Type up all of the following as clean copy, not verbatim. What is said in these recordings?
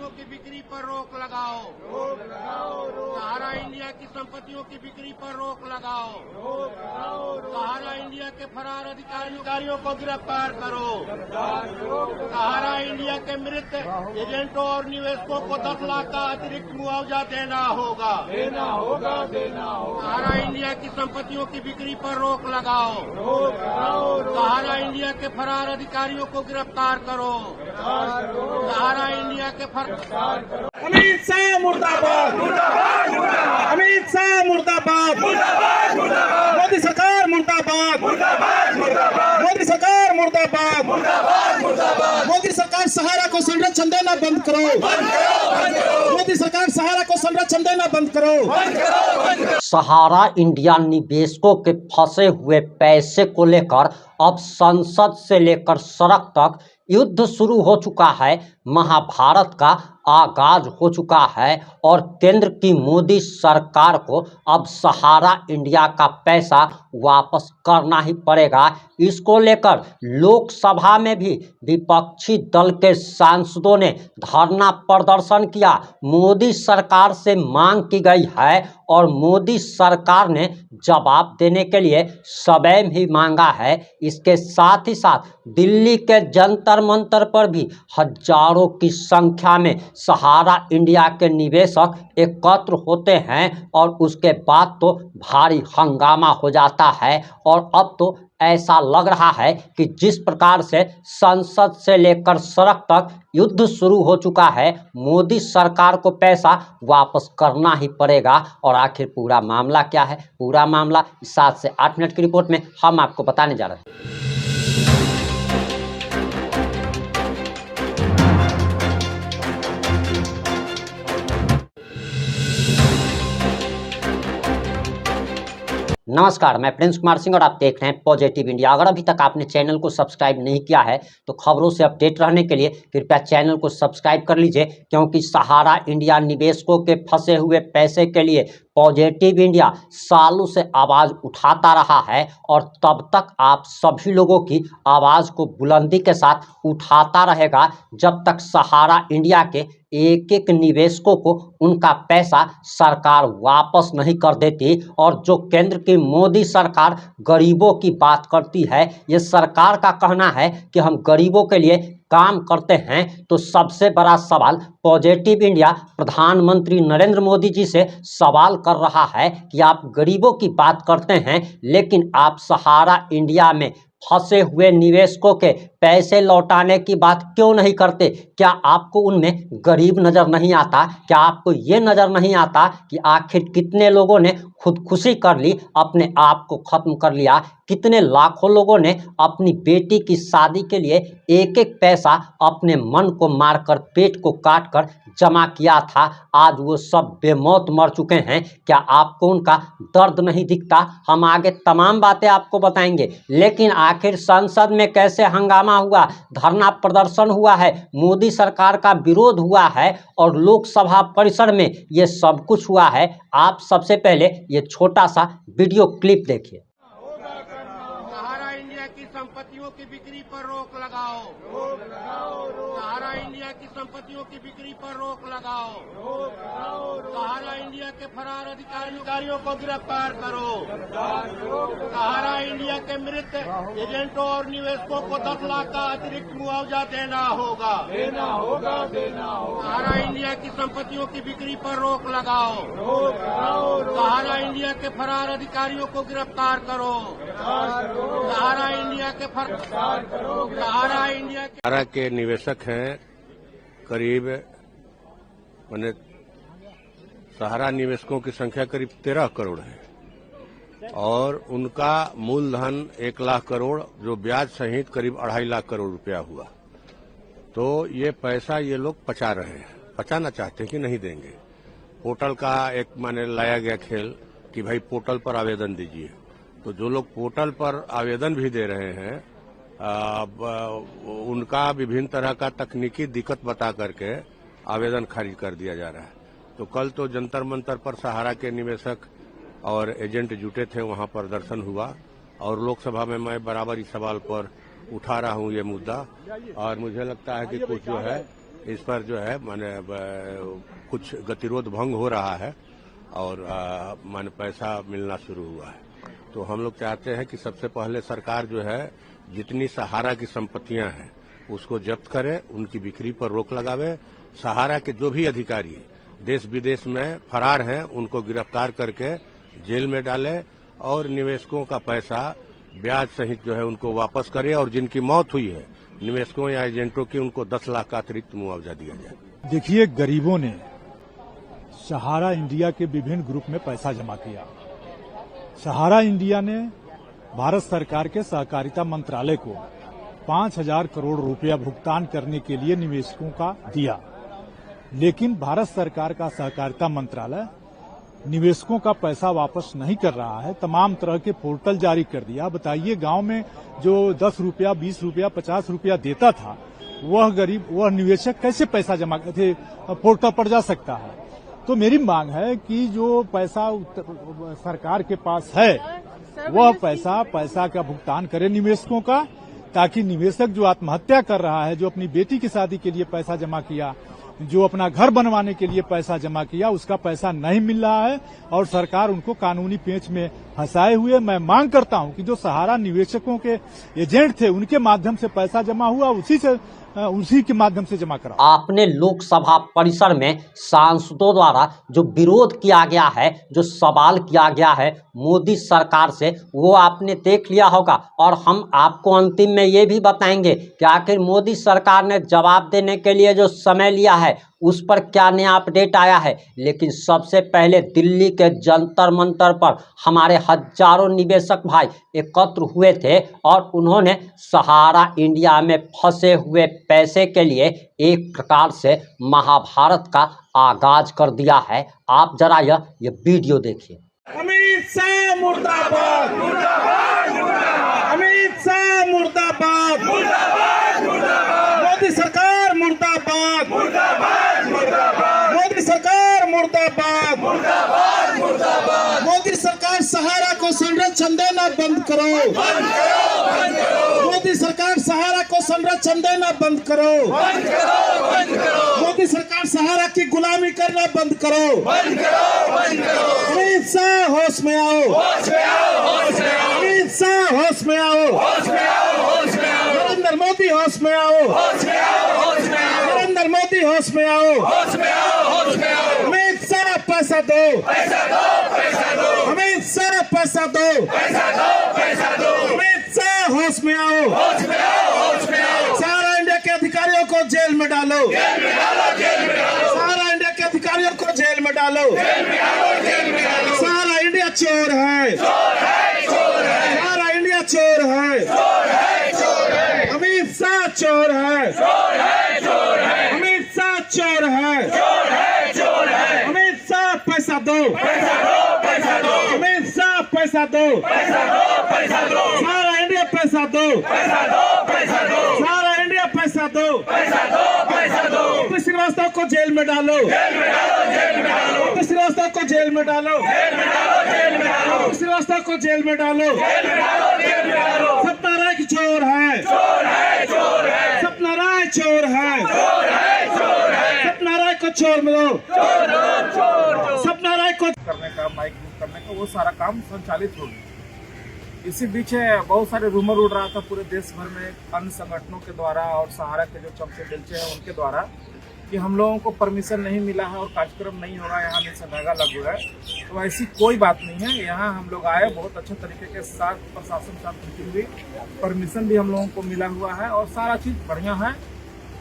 संपत्तियों की बिक्री पर रोक लगाओ। सहारा इंडिया की संपत्तियों की बिक्री पर रोक लगाओ। सहारा इंडिया के फरार अधिकारियों को गिरफ्तार करो। सहारा इंडिया के मृत एजेंटों और निवेशकों को 10 लाख का अतिरिक्त मुआवजा देना होगा। सहारा इंडिया की संपत्तियों की बिक्री पर रोक लगाओ। सहारा इंडिया के फरार अधिकारियों को गिरफ्तार करो। सहारा इंडिया के अमित शाह मुर्दाबाद, अमित शाह मुर्दाबाद, मोदी सरकार मुर्दाबाद, मोदी सरकार मुर्दाबाद, मोदी सरकार सहारा को संरक्षण देना बंद करो, मोदी सरकार सहारा को संरक्षण देना बंद करो। सहारा इंडिया निवेशकों के फंसे हुए पैसे को लेकर अब संसद से लेकर सड़क तक युद्ध शुरू हो चुका है। महाभारत का आगाज हो चुका है और केंद्र की मोदी सरकार को अब सहारा इंडिया का पैसा वापस करना ही पड़ेगा। इसको लेकर लोकसभा में भी विपक्षी दल के सांसदों ने धरना प्रदर्शन किया। मोदी सरकार से मांग की गई है और मोदी सरकार ने जवाब देने के लिए समय ही मांगा है। इसके साथ ही साथ दिल्ली के जंतर मंतर पर भी हजारों की संख्या में सहारा इंडिया के निवेशक एकत्र होते हैं और उसके बाद तो भारी हंगामा हो जाता है। और अब तो ऐसा लग रहा है कि जिस प्रकार से संसद से लेकर सड़क तक युद्ध शुरू हो चुका है, मोदी सरकार को पैसा वापस करना ही पड़ेगा। और आखिर पूरा मामला क्या है, पूरा मामला 7 से 8 मिनट की रिपोर्ट में हम आपको बताने जा रहे हैं। नमस्कार, मैं प्रिंस कुमार सिंह और आप देख रहे हैं पॉजिटिव इंडिया। अगर अभी तक आपने चैनल को सब्सक्राइब नहीं किया है तो खबरों से अपडेट रहने के लिए कृपया चैनल को सब्सक्राइब कर लीजिए, क्योंकि सहारा इंडिया निवेशकों के फंसे हुए पैसे के लिए पॉजिटिव इंडिया सालों से आवाज़ उठाता रहा है और तब तक आप सभी लोगों की आवाज़ को बुलंदी के साथ उठाता रहेगा जब तक सहारा इंडिया के एक एक निवेशकों को उनका पैसा सरकार वापस नहीं कर देती। और जो केंद्र की मोदी सरकार गरीबों की बात करती है, ये सरकार का कहना है कि हम गरीबों के लिए काम करते हैं, तो सबसे बड़ा सवाल पॉजिटिव इंडिया प्रधानमंत्री नरेंद्र मोदी जी से सवाल कर रहा है कि आप गरीबों की बात करते हैं लेकिन आप सहारा इंडिया में फंसे हुए निवेशकों के पैसे लौटाने की बात क्यों नहीं करते? क्या आपको उनमें गरीब नज़र नहीं आता? क्या आपको ये नज़र नहीं आता कि आखिर कितने लोगों ने खुदकुशी कर ली, अपने आप को ख़त्म कर लिया? कितने लाखों लोगों ने अपनी बेटी की शादी के लिए एक एक पैसा अपने मन को मारकर, पेट को काट कर जमा किया था, आज वो सब बेमौत मर चुके हैं। क्या आपको उनका दर्द नहीं दिखता? हम आगे तमाम बातें आपको बताएंगे, लेकिन आखिर संसद में कैसे हंगामा हुआ, धरना प्रदर्शन हुआ है, मोदी सरकार का विरोध हुआ है और लोकसभा परिसर में ये सब कुछ हुआ है। आप सबसे पहले ये छोटा सा वीडियो क्लिप देखिए। सहारा इंडिया की संपत्तियों की बिक्री पर रोक लगाओ। सहारा इंडिया की संपत्तियों की बिक्री पर रोक लगाओ। सहारा इंडिया के फरार अधिकारियों को गिरफ्तार करो। सहारा इंडिया के मृत एजेंटों और निवेशकों को 10 लाख का अतिरिक्त मुआवजा देना होगा। सहारा इंडिया की संपत्तियों की बिक्री पर रोक लगाओ। सहारा इंडिया के फरार अधिकारियों को गिरफ्तार करो। सहारा इंडिया के सहारा के निवेशक हैं करीब, माने सहारा निवेशकों की संख्या करीब 13 करोड़ है और उनका मूलधन 1 लाख करोड़, जो ब्याज सहित करीब 2.5 लाख करोड़ रुपया हुआ। तो ये पैसा ये लोग पचा रहे हैं, पचाना चाहते हैं कि नहीं देंगे। पोर्टल का एक माने लाया गया खेल कि भाई पोर्टल पर आवेदन दीजिए, तो जो लोग पोर्टल पर आवेदन भी दे रहे हैं उनका विभिन्न तरह का तकनीकी दिक्कत बता करके आवेदन खारिज कर दिया जा रहा है। तो कल तो जंतर मंतर पर सहारा के निवेशक और एजेंट जुटे थे, वहां प्रदर्शन हुआ और लोकसभा में मैं बराबर इस सवाल पर उठा रहा हूं ये मुद्दा। और मुझे लगता है कि कुछ जो है इस पर जो है माने कुछ गतिरोध भंग हो रहा है और माने पैसा मिलना शुरू हुआ है। तो हम लोग चाहते हैं कि सबसे पहले सरकार जो है जितनी सहारा की संपत्तियां हैं उसको जब्त करे, उनकी बिक्री पर रोक लगावे। सहारा के जो भी अधिकारी देश विदेश में फरार हैं उनको गिरफ्तार करके जेल में डाले और निवेशकों का पैसा ब्याज सहित जो है उनको वापस करे और जिनकी मौत हुई है निवेशकों या एजेंटों की उनको 10 लाख का अतिरिक्त मुआवजा दिया जाए। देखिए, गरीबों ने सहारा इंडिया के विभिन्न ग्रुप में पैसा जमा किया। सहारा इंडिया ने भारत सरकार के सहकारिता मंत्रालय को 5,000 करोड़ रुपया भुगतान करने के लिए निवेशकों का दिया, लेकिन भारत सरकार का सहकारिता मंत्रालय निवेशकों का पैसा वापस नहीं कर रहा है। तमाम तरह के पोर्टल जारी कर दिया। बताइए, गांव में जो 10 रुपया, 20 रुपया, 50 रुपया देता था वह निवेशक कैसे पैसा जमा पोर्टल पर जा सकता है? तो मेरी मांग है कि जो पैसा सरकार के पास है वह पैसा का भुगतान करे निवेशकों का, ताकि निवेशक जो आत्महत्या कर रहा है, जो अपनी बेटी की शादी के लिए पैसा जमा किया, जो अपना घर बनवाने के लिए पैसा जमा किया, उसका पैसा नहीं मिल रहा है और सरकार उनको कानूनी पेंच में फंसाए हुए। मैं मांग करता हूं कि जो सहारा निवेशकों के एजेंट थे उनके माध्यम से पैसा जमा हुआ उसी के माध्यम से जमा करा। आपने लोकसभा परिसर में सांसदों द्वारा जो विरोध किया गया है, जो सवाल किया गया है मोदी सरकार से, वो आपने देख लिया होगा और हम आपको अंतिम में ये भी बताएंगे कि आखिर मोदी सरकार ने जवाब देने के लिए जो समय लिया है उस पर क्या नया अपडेट आया है। लेकिन सबसे पहले दिल्ली के जंतर मंतर पर हमारे हजारों निवेशक भाई एकत्र हुए थे और उन्होंने सहारा इंडिया में फंसे हुए पैसे के लिए एक प्रकार से महाभारत का आगाज कर दिया है। आप जरा ये वीडियो देखिए। अमित शाह मुर्दाबाद, अमित शाह मुर्दाबाद, मोदी सरकार मुर्दाबाद, मोदी सरकार मुर्दाबाद, मोदी सरकार सहारा को संरक्षण देना बंद करो, मोदी सरकार सहारा को संरक्षण देना बंद करो, मोदी सरकार सहारा की गुलामी करना बंद करो। अमित शाह होश में आओ, अमित शाह होश में आओ, नरेंद्र मोदी होश में आओ, नरेंद्र मोदी होश में आओ, अमित शाह पैसा दो, अमित शाह पैसा दो, अमित शाह होश में आओ, सारा इंडिया के अधिकारियों को जेल में डालो, सारा इंडिया के अधिकारियों को जेल में डालो, सारा इंडिया चोर है, सारा इंडिया चोर है, अमित शाह चोर है, अमित शाह चोर है, अमित शाह पैसा दो, अमित शाह पैसा दो, सारा इंडिया पैसा दो, सारा इंडिया पैसा दो, श्रीवास्तव को जेल में डालो, श्रीवास्तव को जेल में डालो, श्रीवास्तव को जेल में डालो, सपना राय की चोर है, सपना राय चोर है, सपना राय को चोर में दो, सपना राय को करने का, माइक करने का, वो सारा काम संचालित हो गया। इसी बीच बहुत सारे रूमर उड़ रहा था पूरे देश भर में अन्य संगठनों के द्वारा और सहारा के जो चमचे बेलचे हैं उनके द्वारा कि हम लोगों को परमिशन नहीं मिला है और कार्यक्रम नहीं होगा, यहाँ निषेधाज्ञा लागू है। तो ऐसी कोई बात नहीं है। यहाँ हम लोग आए बहुत अच्छे तरीके के साथ, प्रशासन साथ मीटिंग हुई, परमिशन भी हम लोगों को मिला हुआ है और सारा चीज़ बढ़िया है।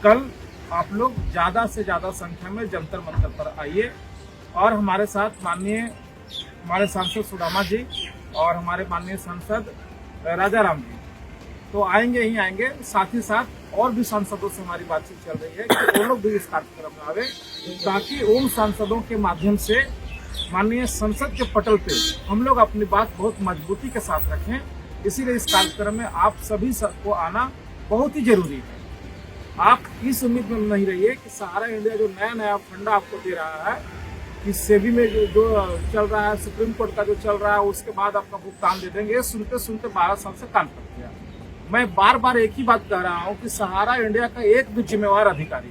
कल आप लोग ज़्यादा से ज़्यादा संख्या में जंतर मंतर पर आइए और हमारे साथ माननीय हमारे सांसद सुदामा जी और हमारे माननीय सांसद राजा राम जी तो आएंगे ही आएंगे। साथ ही साथ और भी सांसदों से हमारी बातचीत चल रही है कि वो लोग भी इस कार्यक्रम में आवे, ताकि उन सांसदों के माध्यम से माननीय संसद के पटल पे हम लोग अपनी बात बहुत मजबूती के साथ रखें। इसीलिए इस कार्यक्रम में आप सभी को आना बहुत ही जरूरी है। आप इस उम्मीद में नहीं रहिए कि सहारा इंडिया जो नया नया फंडा आपको दे रहा है कि सेबी में जो चल रहा है, सुप्रीम कोर्ट का जो चल रहा है, उसके बाद आपका भुगतान दे देंगे। सुनते सुनते 12 साल से कान पक गया। मैं बार बार एक ही बात कह रहा हूँ कि सहारा इंडिया का एक भी जिम्मेवार अधिकारी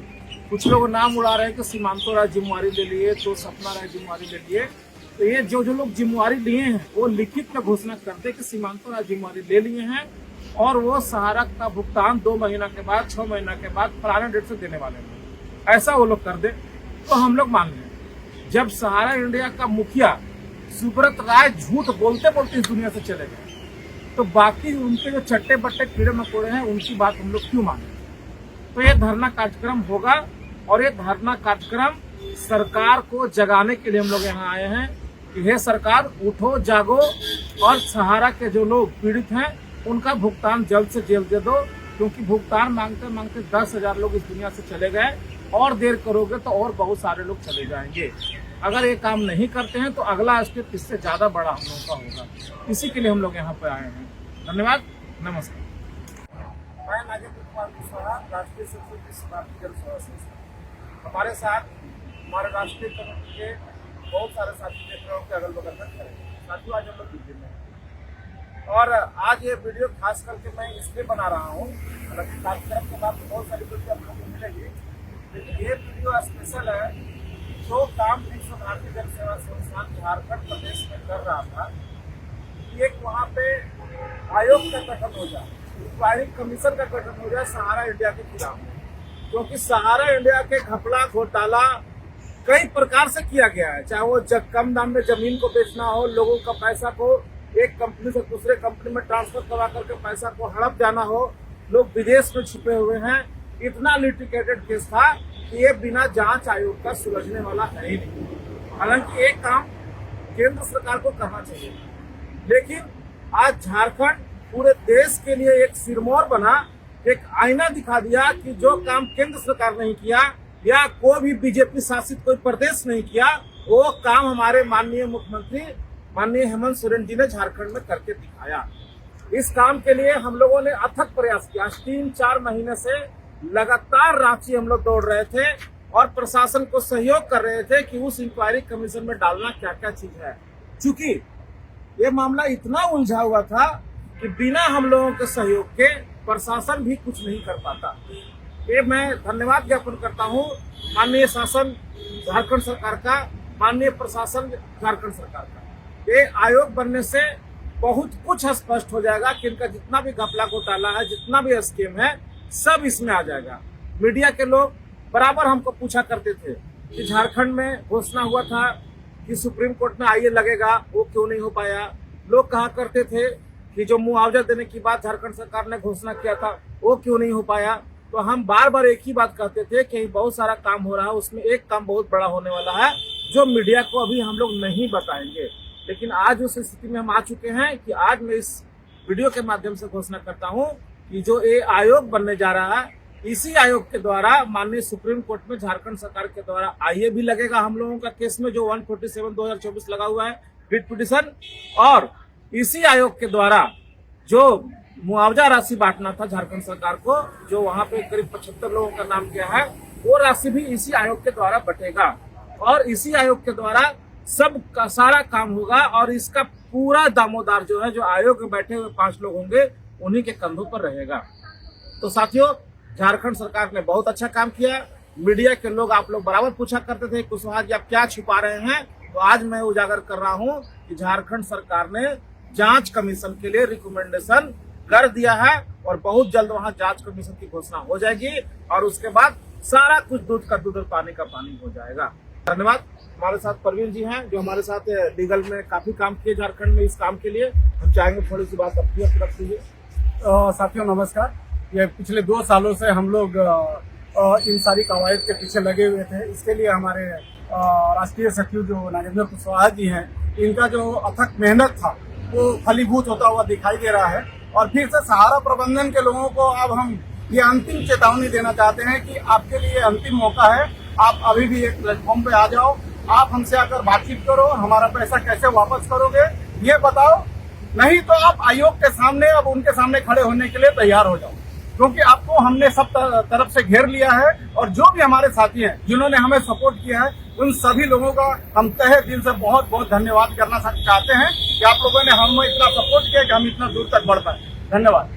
कुछ लोग नाम उड़ा रहे हैं कि सीमांतो राय जिम्मेवारी ले लिए, तो सपना राय जिम्मेवारी ले लिए। तो ये जो लोग जिम्मेवारी लिए हैं वो लिखित में घोषणा करते कि सीमांतो राय जिम्मेवारी ले लिए हैं और वो सहारा का भुगतान 2 महीना के बाद, 6 महीना के बाद फलाना डेट से देने वाले हैं, ऐसा वो लोग कर दे तो हम लोग मान लें। जब सहारा इंडिया का मुखिया सुब्रत राय झूठ बोलते बोलते इस दुनिया से चले गए, तो बाकी उनके जो चट्टे बट्टे कीड़े मकोड़े हैं उनकी बात हम लोग क्यों माने। तो ये धरना कार्यक्रम होगा और ये धरना कार्यक्रम सरकार को जगाने के लिए हम लोग यहाँ आए हैं कि हे सरकार, उठो, जागो और सहारा के जो लोग पीड़ित हैं उनका भुगतान जल्द से जल्द दे दो, क्योंकि भुगतान मांगते मांगते 10,000 लोग इस दुनिया से चले गए और देर करोगे तो और बहुत सारे लोग चले जाएंगे। अगर ये काम नहीं करते हैं तो अगला स्टेप इससे ज्यादा बड़ा हम लोगों का होगा। इसी के लिए हम लोग यहाँ पे आए हैं। धन्यवाद, नमस्कार। मैं नागेंद्र कुमार कुशवाहा, राष्ट्रीय सचिव भारतीय जन सेवा संस्था। हमारे साथ हमारे राष्ट्रीय कमेटी के बहुत सारे साथी देख रहे हो कि अगल बगल में खड़े हैं। साथियों, आज हम लोग दिल्ली में हैं और आज ये वीडियो खास करके मैं इसलिए बना रहा हूँ, हालांकि कार्यक्रम के बाद बहुत सारी वीडियो आप लोगों को मिलेगी, लेकिन ये वीडियो स्पेशल है। जो काम विश्व भारतीय जन सेवा संस्थान झारखंड प्रदेश में कर रहा था, एक वहाँ पे आयोग का गठन हो जाए, इंक्वायरी कमीशन का गठन हो जाए सहारा इंडिया के खिलाफ, क्योंकि सहारा इंडिया के घपला घोटाला कई प्रकार से किया गया है। चाहे वो कम दाम में जमीन को बेचना हो, लोगों का पैसा को एक कंपनी से दूसरे कंपनी में ट्रांसफर करवा करके पैसा को हड़प जाना हो, लोग विदेश में छिपे हुए हैं। इतना लिटिगेटेड केस था कि ये बिना जांच आयोग का सुलझने वाला है ही नहीं। हालांकि एक काम केंद्र सरकार को करना चाहिए, लेकिन आज झारखंड पूरे देश के लिए एक सिरमौर बना, एक आईना दिखा दिया कि जो काम केंद्र सरकार नहीं किया या कोई भी बीजेपी शासित कोई प्रदेश नहीं किया, वो काम हमारे माननीय मुख्यमंत्री माननीय हेमंत सोरेन जी ने झारखंड में करके दिखाया। इस काम के लिए हम लोगों ने अथक प्रयास किया। 3-4 महीने से लगातार रांची हम लोग दौड़ रहे थे और प्रशासन को सहयोग कर रहे थे कि उस इंक्वायरी कमीशन में डालना क्या क्या चीज है। चूंकि ये मामला इतना उलझा हुआ था कि बिना हम लोगों के सहयोग के प्रशासन भी कुछ नहीं कर पाता। ये मैं धन्यवाद ज्ञापन करता हूँ माननीय शासन झारखंड सरकार का, माननीय प्रशासन झारखंड सरकार का। ये आयोग बनने से बहुत कुछ स्पष्ट हो जाएगा कि इनका जितना भी घपला घोटाला है, जितना भी स्कीम है, सब इसमें आ जाएगा। मीडिया के लोग बराबर हमको पूछा करते थे कि झारखंड में घोषणा हुआ था कि सुप्रीम कोर्ट में आईए लगेगा, वो क्यों नहीं हो पाया। लोग कहा करते थे कि जो मुआवजा देने की बात झारखंड सरकार ने घोषणा किया था, वो क्यों नहीं हो पाया। तो हम बार बार एक ही बात कहते थे कि बहुत सारा काम हो रहा है, उसमें एक काम बहुत बड़ा होने वाला है जो मीडिया को अभी हम लोग नहीं बताएंगे। लेकिन आज उस स्थिति में हम आ चुके हैं कि आज मैं इस वीडियो के माध्यम से घोषणा करता हूं कि जो ये आयोग बनने जा रहा है, इसी आयोग के द्वारा माननीय सुप्रीम कोर्ट में झारखंड सरकार के द्वारा आईए भी लगेगा हम लोगों का केस में, जो 147/2024 लगा हुआ है रिट पिटीशन, और इसी आयोग के द्वारा जो मुआवजा राशि बांटना था झारखंड सरकार को, जो वहां पे करीब 75 लोगों का नाम किया है, वो राशि भी इसी आयोग के द्वारा बटेगा और इसी आयोग के द्वारा सब का सारा काम होगा और इसका पूरा दामोदार जो है, जो आयोग में बैठे हुए 5 लोग होंगे, उन्हीं के कंधों पर रहेगा। तो साथियों, झारखंड सरकार ने बहुत अच्छा काम किया। मीडिया के लोग, आप लोग बराबर पूछा करते थे कुशवाहा जी आप क्या छुपा रहे हैं, तो आज मैं उजागर कर रहा हूं कि झारखंड सरकार ने जांच कमीशन के लिए रिकमेंडेशन कर दिया है और बहुत जल्द वहां जांच कमीशन की घोषणा हो जाएगी और उसके बाद सारा कुछ दूध का दूध और पानी का पानी हो जाएगा। धन्यवाद। हमारे साथ परवीन जी हैं जो हमारे साथ लीगल में काफी काम किए झारखंड में। इस काम के लिए हम चाहेंगे थोड़ी सी बात अपनी रख दीजिए। साथियों नमस्कार। ये पिछले 2 सालों से हम लोग इन सारी कवायद के पीछे लगे हुए थे। इसके लिए हमारे राष्ट्रीय सचिव जो नागेंद्र कुशवाहा जी हैं, इनका जो अथक मेहनत था वो फलीभूत होता हुआ दिखाई दे रहा है। और फिर से सहारा प्रबंधन के लोगों को अब हम ये अंतिम चेतावनी देना चाहते हैं कि आपके लिए अंतिम मौका है। आप अभी भी एक प्लेटफॉर्म पे आ जाओ, आप हमसे आकर बातचीत करो, हमारा पैसा कैसे वापस करोगे ये बताओ, नहीं तो आप आयोग के सामने, अब उनके सामने खड़े होने के लिए तैयार हो जाओ, क्योंकि आपको हमने सब तरफ से घेर लिया है। और जो भी हमारे साथी हैं जिन्होंने हमें सपोर्ट किया है, उन सभी लोगों का हम तहे दिल से बहुत बहुत धन्यवाद करना चाहते हैं कि आप लोगों ने हमें इतना सपोर्ट किया कि हम इतना दूर तक बढ़ पाए। धन्यवाद।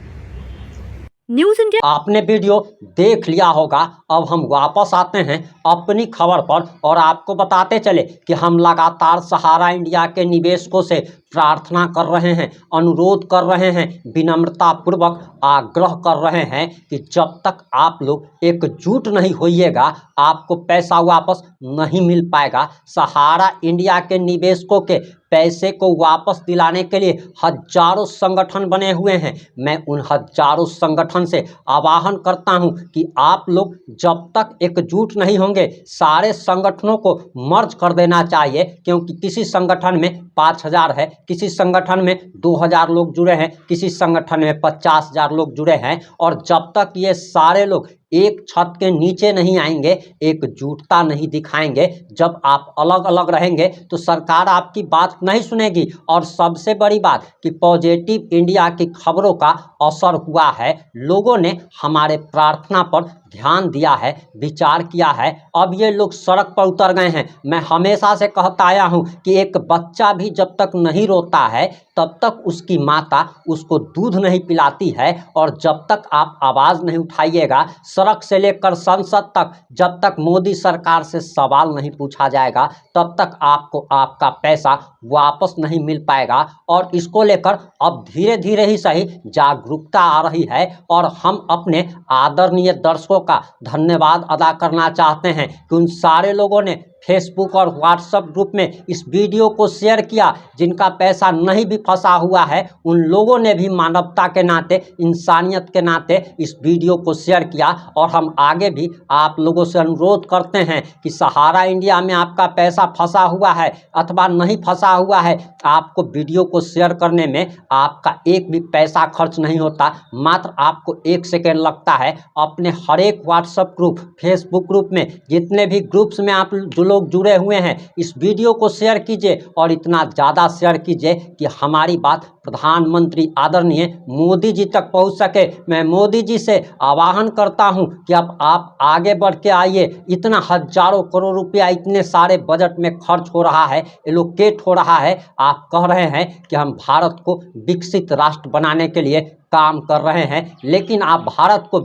News India. आपने वीडियो देख लिया होगा। अब हम वापस आते हैं अपनी खबर पर और आपको बताते चले कि हम लगातार सहारा इंडिया के निवेशकों से प्रार्थना कर रहे हैं, अनुरोध कर रहे हैं, विनम्रता पूर्वक आग्रह कर रहे हैं कि जब तक आप लोग एकजुट नहीं होइएगा आपको पैसा वापस नहीं मिल पाएगा। सहारा इंडिया के निवेशकों के पैसे को वापस दिलाने के लिए हजारों संगठन बने हुए हैं। मैं उन हजारों संगठन से आह्वान करता हूं कि आप लोग जब तक एकजुट नहीं होंगे सारे संगठनों को मर्ज कर देना चाहिए, क्योंकि किसी संगठन में 5000 है, किसी संगठन में 2000 लोग जुड़े हैं, किसी संगठन में 50,000 लोग जुड़े हैं। और जब तक ये सारे लोग एक छत के नीचे नहीं आएंगे, एकजुटता नहीं दिखाएंगे, जब आप अलग अलग रहेंगे तो सरकार आपकी बात नहीं सुनेगी। और सबसे बड़ी बात कि पॉजिटिव इंडिया की खबरों का असर हुआ है, लोगों ने हमारे प्रार्थना पर ध्यान दिया है, विचार किया है, अब ये लोग सड़क पर उतर गए हैं। मैं हमेशा से कहता आया हूँ कि एक बच्चा भी जब तक नहीं रोता है तब तक उसकी माता उसको दूध नहीं पिलाती है। और जब तक आप आवाज़ नहीं उठाइएगा सड़क से लेकर संसद तक, जब तक मोदी सरकार से सवाल नहीं पूछा जाएगा तब तक आपको आपका पैसा वापस नहीं मिल पाएगा। और इसको लेकर अब धीरे धीरे ही सही जागरूकता आ रही है और हम अपने आदरणीय दर्शकों का धन्यवाद अदा करना चाहते हैं कि उन सारे लोगों ने फेसबुक और व्हाट्सएप ग्रुप में इस वीडियो को शेयर किया। जिनका पैसा नहीं भी फंसा हुआ है उन लोगों ने भी मानवता के नाते, इंसानियत के नाते इस वीडियो को शेयर किया। और हम आगे भी आप लोगों से अनुरोध करते हैं कि सहारा इंडिया में आपका पैसा फंसा हुआ है अथवा नहीं फंसा हुआ है, आपको वीडियो को शेयर करने में आपका एक भी पैसा खर्च नहीं होता, मात्र आपको 1 सेकेंड लगता है। अपने हर एक व्हाट्सएप ग्रुप, फेसबुक ग्रुप में, जितने भी ग्रुप्स में आप जो लोग जुड़े हुए हैं, इस वीडियो को शेयर कीजिए और इतना ज़्यादा शेयर कीजिए कि हमारी बात प्रधानमंत्री आदरणीय मोदी जी तक पहुंच सके। मैं मोदी जी से आह्वान करता हूं कि अब आप आगे बढ़ के आइए। इतना हजारों करोड़ रुपया इतने सारे बजट में खर्च हो रहा है, एलोकेट हो रहा है। आप कह रहे हैं कि हम भारत को विकसित राष्ट्र बनाने के लिए काम कर रहे हैं, लेकिन आप भारत को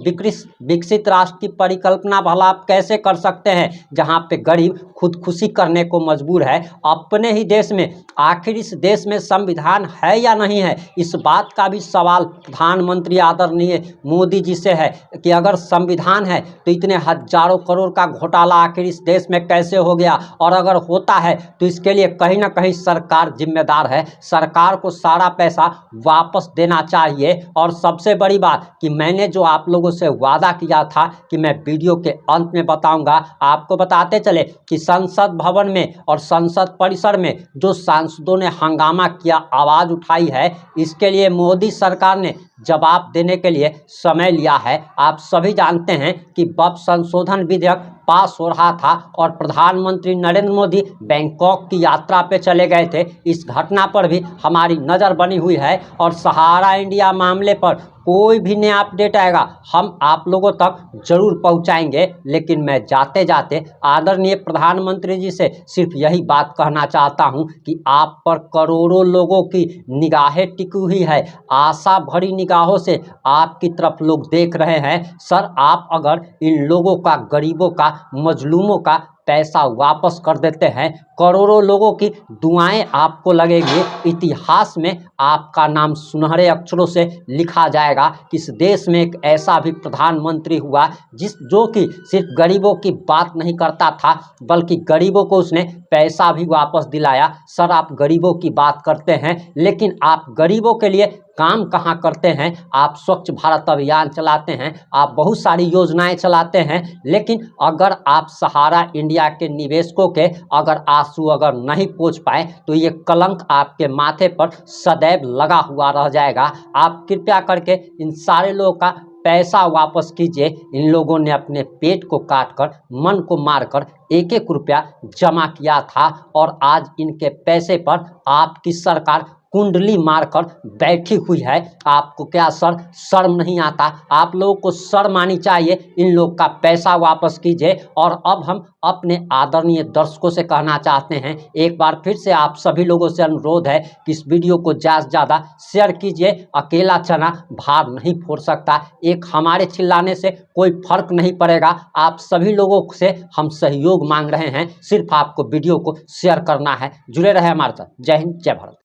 विकसित राष्ट्र की परिकल्पना भला आप कैसे कर सकते हैं जहां पे गरीब खुदकुशी करने को मजबूर है अपने ही देश में। आखिर इस देश में संविधान है या नहीं है, इस बात का भी सवाल प्रधानमंत्री आदरणीय मोदी जी से है कि अगर संविधान है तो इतने हजारों करोड़ का घोटाला आखिर इस देश में कैसे हो गया, और अगर होता है तो इसके लिए कहीं ना कहीं सरकार जिम्मेदार है। सरकार को सारा पैसा वापस देना चाहिए। और सबसे बड़ी बात कि मैंने जो आप लोगों से वादा किया था कि मैं वीडियो के अंत में बताऊंगा, आपको बताते चले कि संसद भवन में और संसद परिसर में जो सांसदों ने हंगामा किया, आवाज़ उठाई है, इसके लिए मोदी सरकार ने जवाब देने के लिए समय लिया है। आप सभी जानते हैं कि वक्फ संशोधन विधेयक पास हो रहा था और प्रधानमंत्री नरेंद्र मोदी बैंकॉक की यात्रा पे चले गए थे। इस घटना पर भी हमारी नज़र बनी हुई है और सहारा इंडिया मामले पर कोई भी नया अपडेट आएगा हम आप लोगों तक जरूर पहुंचाएंगे। लेकिन मैं जाते जाते आदरणीय प्रधानमंत्री जी से सिर्फ यही बात कहना चाहता हूं कि आप पर करोड़ों लोगों की निगाहें टिकी हुई है, आशा भरी निगाहों से आपकी तरफ लोग देख रहे हैं। सर, आप अगर इन लोगों का, गरीबों का, मजलूमों का पैसा वापस कर देते हैं, करोड़ों लोगों की दुआएं आपको लगेगी, इतिहास में आपका नाम सुनहरे अक्षरों से लिखा जाएगा कि इस देश में एक ऐसा भी प्रधानमंत्री हुआ जो कि सिर्फ गरीबों की बात नहीं करता था बल्कि गरीबों को उसने पैसा भी वापस दिलाया। सर, आप गरीबों की बात करते हैं लेकिन आप गरीबों के लिए काम कहाँ करते हैं? आप स्वच्छ भारत अभियान चलाते हैं, आप बहुत सारी योजनाएं चलाते हैं, लेकिन अगर आप सहारा इंडिया के निवेशकों के अगर आंसू अगर नहीं पोंछ पाए तो ये कलंक आपके माथे पर सदैव लगा हुआ रह जाएगा। आप कृपया करके इन सारे लोगों का पैसा वापस कीजिए। इन लोगों ने अपने पेट को काटकर, मन को मारकर 1-1 रुपया जमा किया था और आज इनके पैसे पर आपकी सरकार कुंडली मारकर बैठी हुई है। आपको क्या शर्म नहीं आता? आप लोगों को शर्म आनी चाहिए। इन लोग का पैसा वापस कीजिए। और अब हम अपने आदरणीय दर्शकों से कहना चाहते हैं, एक बार फिर से आप सभी लोगों से अनुरोध है कि इस वीडियो को ज़्यादा से ज़्यादा शेयर कीजिए। अकेला चना भार नहीं फोड़ सकता। एक हमारे चिल्लाने से कोई फर्क नहीं पड़ेगा। आप सभी लोगों से हम सहयोग मांग रहे हैं। सिर्फ आपको वीडियो को शेयर करना है। जुड़े रहे हमारे साथ। जय हिंद, जय भारत।